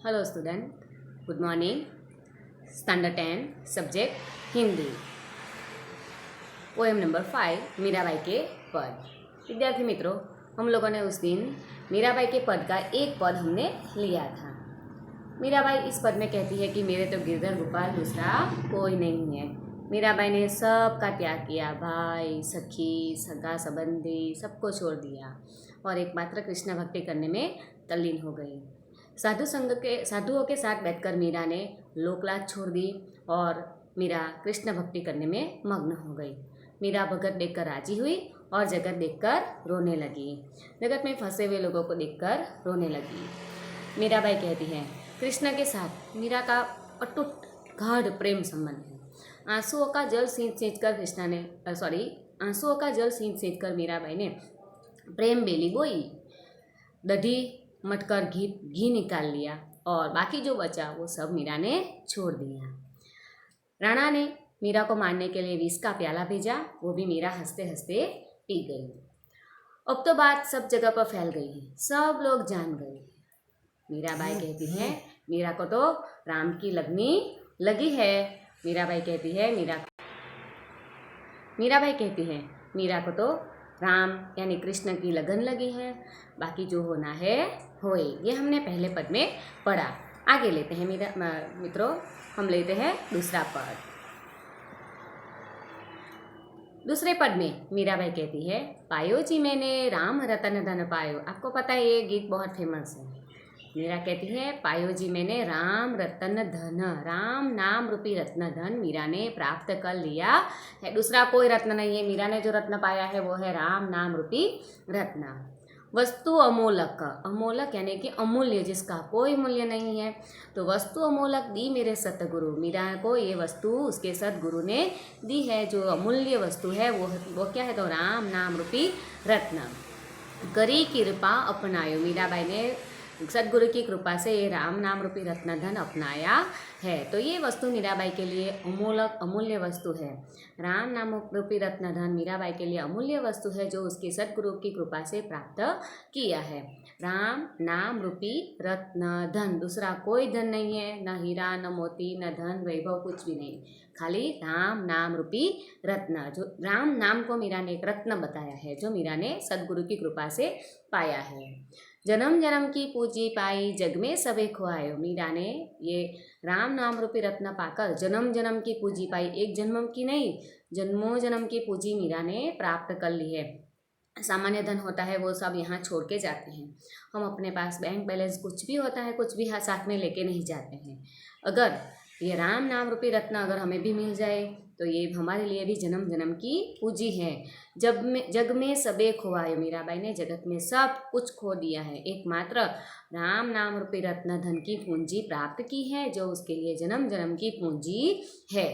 Hello student, good morning. Standard 10 subject Hindi, poem number 5 Mirabai के पद। विद्यार्थी मित्रों, हम लोगों ने उस दिन मीराबाई के पद का एक पद हमने लिया था। मीराबाई इस पद में कहती है कि मेरे तो गिरधर गोपाल दूसरा कोई नहीं है। मीराबाई ने सबका त्याग किया, भाई सखी सगा संबंधी सबको छोड़ दिया और एकमात्र कृष्ण भक्ति करने में तल्लीन हो गई। साधुओं के साथ बैठकर मीरा ने लोकलाज छोड़ दी और मीरा कृष्ण भक्ति करने में मग्न हो गई। मीरा भगत देखकर राजी हुई और जगत देखकर रोने लगी। जगत में फंसे हुए लोगों को देखकर रोने लगी। मीराबाई कहती है, कृष्ण के साथ मीरा का अटूट गाढ़ प्रेम संबंध है। आंसुओं का जल सींच कर मीराबाई ने प्रेम बेली बोई, दधी मटकर घी निकाल लिया और बाकी जो बचा वो सब मीरा ने छोड़ दिया। राणा ने मीरा को मारने के लिए विष का प्याला भेजा, वो भी मीरा हंसते हंसते पी गई। अब तो बात सब जगह पर फैल गई है, सब लोग जान गए। मीराबाई कहती है, मीरा को तो राम की लगनी लगी है। मीराबाई कहती है, मीरा को तो राम यानी कृष्ण की लगन लगी है, बाकी जो होना है होए। ये हमने पहले पद में पढ़ा। आगे लेते हैं मित्रों, हम लेते हैं दूसरा पद। दूसरे पद में मीराबाई कहती है, पायो जी मैंने राम रतन धन पायो। आपको पता है ये गीत बहुत फेमस है। मीरा कहती है, पायो जी मैंने राम रतन धन, राम नाम रूपी रत्न धन मीरा ने प्राप्त कर लिया है। दूसरा कोई रत्न नहीं है, मीरा ने जो रत्न पाया है वो है राम नाम रूपी रत्न। वस्तु अमोलक, अमोलक यानी कि अमूल्य, जिसका कोई मूल्य नहीं है। तो वस्तु अमोलक दी मेरे सतगुरु, मीरा को ये वस्तु उसके सतगुरु ने दी है। जो अमूल्य वस्तु है वो क्या है, तो राम नाम रूपी रत्न। करी कृपा अपनायो, मीराबाई ने सदगुरु की कृपा से ये राम नाम रूपी रत्न धन अपनाया है। तो ये वस्तु मीराबाई के लिए अमूल्य वस्तु है। राम नाम रूपी रत्न धन मीराबाई के लिए अमूल्य वस्तु है, जो उसके सदगुरु की कृपा से प्राप्त किया है। राम नाम रूपी रत्न धन, दूसरा कोई धन नहीं है, न हीरा न मोती न धन वैभव, कुछ भी नहीं, खाली राम नाम रूपी रत्न। जो राम नाम को मीरा ने एक रत्न बताया है, जो मीरा ने सदगुरु की कृपा से पाया है। जन्म जन्म की पूजी पाई जग में सबे खोआयो, मीरा ने ये राम नाम रूपी रत्न पाकर जन्म जन्म की पूजी पाई, एक जन्म की नहीं, जन्मों जन्म की पूजी मीरा ने प्राप्त कर ली है। सामान्य धन होता है वो सब यहाँ छोड़ के जाते हैं। हम अपने पास बैंक बैलेंस कुछ भी होता है, कुछ भी साथ में लेके नहीं जाते हैं। अगर ये राम नाम रूपी रत्न अगर हमें भी मिल जाए तो ये हमारे लिए भी जन्म जन्म की पूंजी है। जग में सबे खोआयो, मीराबाई ने जगत में सब कुछ खो दिया है, एकमात्र राम नाम रूपी रत्न धन की पूंजी प्राप्त की है, जो उसके लिए जन्म जन्म की पूंजी है।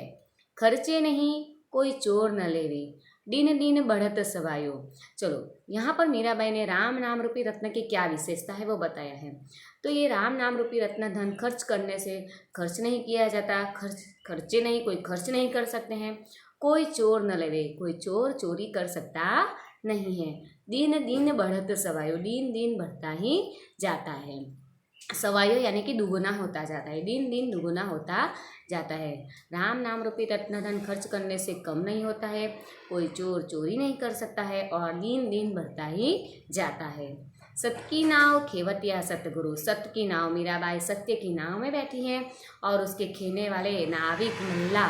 खर्चे नहीं कोई चोर न लेवे, दिन दिन बढ़त सवायो। चलो, यहाँ पर मीराबाई ने राम नाम रूपी रत्न की क्या विशेषता है वो बताया है। तो ये राम नाम रूपी रत्न धन खर्च करने से खर्च नहीं किया जाता, कोई खर्च नहीं कर सकते हैं। कोई चोर न लेवे, कोई चोर चोरी कर सकता नहीं है। दिन दिन बढ़त सवायो, दिन दिन बढ़ता ही जाता है। सवायो यानी कि दुगुना होता जाता है, दिन दिन दुगुना होता जाता है। राम नाम रूपी रत्न धन खर्च करने से कम नहीं होता है, कोई चोर चोरी नहीं कर सकता है और दिन दिन बढ़ता ही जाता है। सत्य की नाव खेवतिया सतगुरु, सत्य की नाव, मीराबाई सत्य की नाव में बैठी हैं और उसके खेने वाले नाविक मल्ला,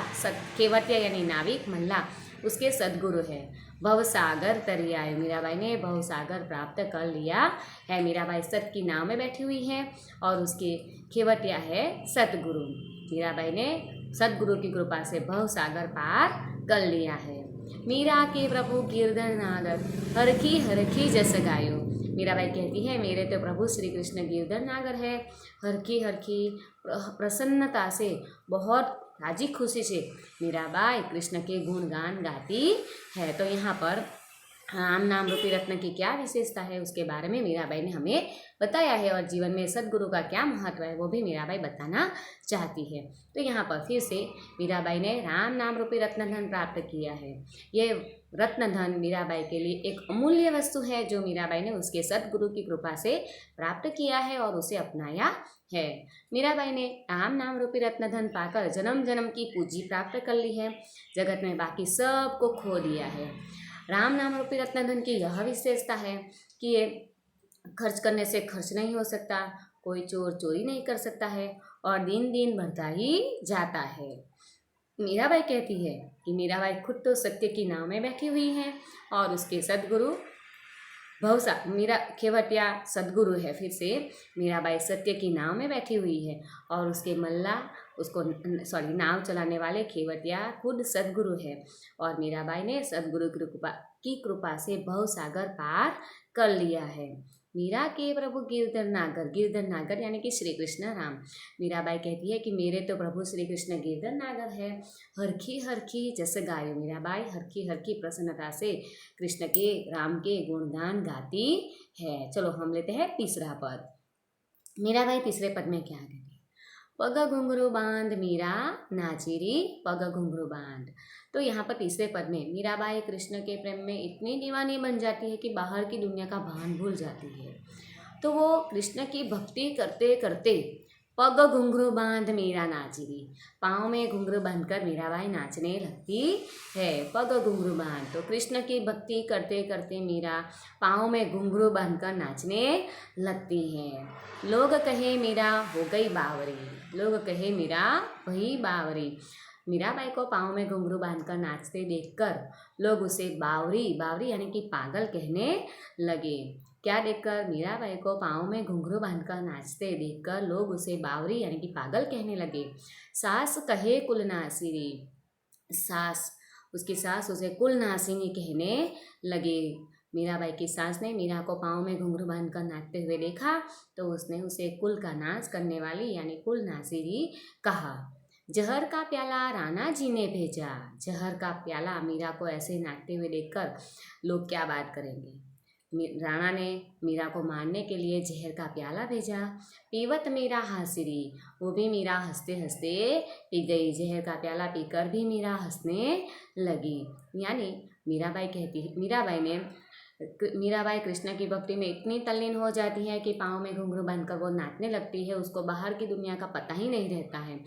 खेवतिया यानी नाविक मल्ला उसके सदगुरु है। भवसागर तरी आए, मीराबाई ने भवसागर प्राप्त कर लिया है। मीराबाई सत्य की नाव में बैठी हुई है और उसके खेवतिया है सतगुरु। मीराबाई ने सतगुरु की कृपा से भवसागर पार कर लिया है। मीरा के प्रभु गिरधर नागर, हरखी जस गायो, मीराबाई कहती है, मेरे तो प्रभु श्री कृष्ण गिरधर नागर है। हरखी प्रसन्नता से, बहुत राजी खुशी से मीराबाई कृष्ण के गुणगान गाती है। तो यहाँ पर राम नाम रूपी रत्न की क्या विशेषता है उसके बारे में मीराबाई ने हमें बताया है और जीवन में सदगुरु का क्या महत्व है वो भी मीराबाई बताना चाहती है। तो यहाँ पर फिर से मीराबाई ने राम नाम रूपी रत्न धन प्राप्त किया है। ये रत्न धन मीराबाई के लिए एक अमूल्य वस्तु है जो मीराबाई ने उसके सद्गुरु की कृपा से प्राप्त किया है और उसे अपनाया है। मीराबाई ने राम नाम रूपी रत्न धन पाकर जन्म जन्म की पूंजी प्राप्त कर ली है, जगत में बाकी सब को खो दिया है। राम नाम रूपी रत्न धन की यह विशेषता है कि ये खर्च करने से खर्च नहीं हो सकता, कोई चोर चोरी नहीं कर सकता है और दिन दिन बढ़ता ही जाता है। मीराबाई कहती है कि मीराबाई खुद तो सत्य की नाव में बैठी हुई हैं और उसके सद्गुरु भवसा मीरा खेवटिया सद्गुरु है। फिर से मीराबाई सत्य की नाव में बैठी हुई है और उसके मल्ला नाव चलाने वाले खेवटिया खुद सद्गुरु है और मीराबाई ने सद्गुरु की कृपा से भवसागर पार कर लिया है। मीरा के प्रभु गिरधर नागर यानी कि श्री कृष्ण राम। मीराबाई कहती है कि मेरे तो प्रभु श्री कृष्ण गिरधर नागर है। हरखी हरखी जस गायो, मीराबाई हरखी हरखी प्रसन्नता से कृष्ण के राम के गुणगान गाती है। चलो हम लेते हैं तीसरा पद। मीराबाई तीसरे पद में क्या कहती है? पग घुंघरू बांध मीरा नाचिरी पग घुंघरू बांध। तो यहाँ पर तीसरे पद में मीराबाई कृष्ण के प्रेम में इतनी दीवानी बन जाती है कि बाहर की दुनिया का भान भूल जाती है। तो वो कृष्ण की भक्ति करते करते पग घुंघरू बांध मीरा नाचिरी, पाँव में घुंघरू बांधकर मीराबाई नाचने लगती है। पग घुंघरू बांध, तो कृष्ण की भक्ति करते करते मीरा पाँव में घुंघरू बांधकर नाचने लगती है। लोग कहे मीरा हो गई बावरी, लोग कहे मीरा वही बावरी। मीराबाई को पाँव में घुंघरू बांधकर नाचते देखकर लोग उसे बावरी यानी कि पागल कहने लगे। क्या देखकर? मीराबाई को पाँव में घुंघरू बांधकर नाचते देखकर लोग उसे बावरी यानी कि पागल कहने लगे। सास कहे कुलनासिनी, उसकी सास उसे कुलनासिनी कहने लगे। मीराबाई की सास ने मीरा को पाँव में घुंघरू बांधकर नाचते हुए देखा तो उसने उसे कुल का नाच करने वाली यानी कुलनासिनी कहा। जहर का प्याला राणा जी ने भेजा, जहर का प्याला मीरा को ऐसे नाचते हुए देखकर लोग क्या बात करेंगे। राणा ने मीरा को मारने के लिए जहर का प्याला भेजा। पीवत मीरा हासिरी, वो भी मीरा हंसते हंसते पी गई। जहर का प्याला पीकर भी मीरा हंसने लगी। यानी मीराबाई कृष्ण की भक्ति में इतनी तल्लीन हो जाती है कि पाँव में घुंघरू बांधकर वो नाचने लगती है। उसको बाहर की दुनिया का पता ही नहीं रहता है।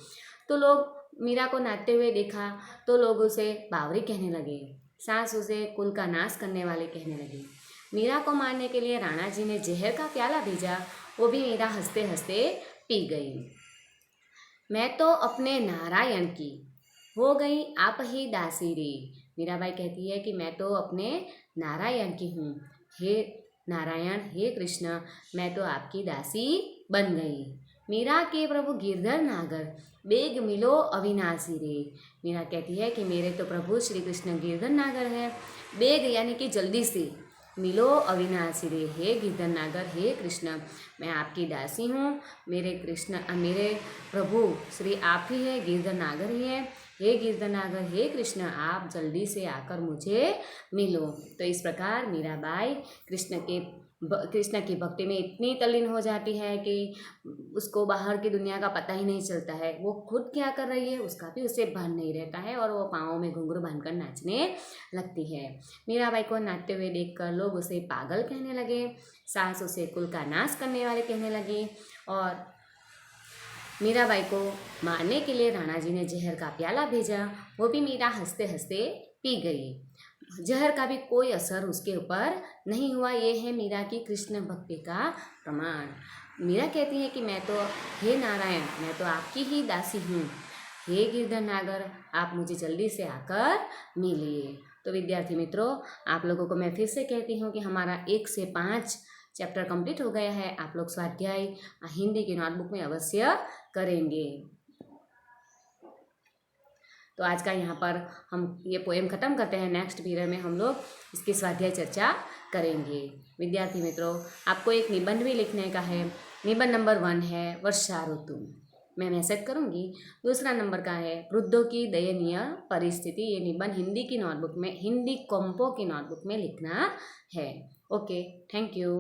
तो लोग मीरा को नाचते हुए देखा तो लोग उसे बावरी कहने लगे। सास उसे कुल का नाश करने वाले कहने लगे। मीरा को मारने के लिए राणा जी ने जहर का प्याला भेजा, वो भी मीरा हंसते हंसते पी गई। मैं तो अपने नारायण की हो गई आप ही दासी रे। मीराबाई कहती है कि मैं तो अपने नारायण की हूँ। हे नारायण, हे कृष्ण, मैं तो आपकी दासी बन गई। मीरा के प्रभु गिरधर नागर बेग मिलो अविनाशी रे। मीरा कहती है कि मेरे तो प्रभु श्री कृष्ण गिरधर नागर है। बेग यानी कि जल्दी से, मिलो अविनाशी रे, हे गिरधर नागर, हे कृष्ण, मैं आपकी दासी हूँ। मेरे प्रभु श्री आप ही है, गिरधर नागर ही है। हे गिरधर नागर, हे कृष्ण, आप जल्दी से आकर मुझे मिलो। तो इस प्रकार मीराबाई कृष्ण की भक्ति में इतनी तल्लीन हो जाती है कि उसको बाहर की दुनिया का पता ही नहीं चलता है। वो खुद क्या कर रही है उसका भी उसे भान नहीं रहता है और वो पाँवों में घुंघरू बांधकर नाचने लगती है। मीराबाई को नाचते हुए देखकर लोग उसे पागल कहने लगे। सास उसे कुल का नाश करने वाले कहने लगी और मीराबाई को मारने के लिए राणा जी ने जहर का प्याला भेजा, वो भी मीरा हंसते हंसते पी गई। जहर का भी कोई असर उसके ऊपर नहीं हुआ। ये है मीरा की कृष्ण भक्ति का प्रमाण। मीरा कहती है कि मैं तो, हे नारायण, मैं तो आपकी ही दासी हूँ। हे गिरधर नागर, आप मुझे जल्दी से आकर मिलिए। तो विद्यार्थी मित्रों, आप लोगों को मैं फिर से कहती हूँ कि हमारा 1 से 5 चैप्टर कंप्लीट हो गया है। आप लोग स्वाध्याय हिंदी की नोटबुक में अवश्य करेंगे। तो आज का यहाँ पर हम ये पोएम ख़त्म करते हैं। नेक्स्ट पीरियड में हम लोग इसकी स्वाध्याय चर्चा करेंगे। विद्यार्थी मित्रों, आपको एक निबंध भी लिखने का है। निबंध नंबर 1 है वर्षा ऋतु, मैं मैसेज करूँगी। दूसरा नंबर का है वृद्धों की दयनीय परिस्थिति। ये निबंध हिंदी की नोटबुक में, हिंदी कॉम्पो की नोटबुक में लिखना है। Okay, thank you.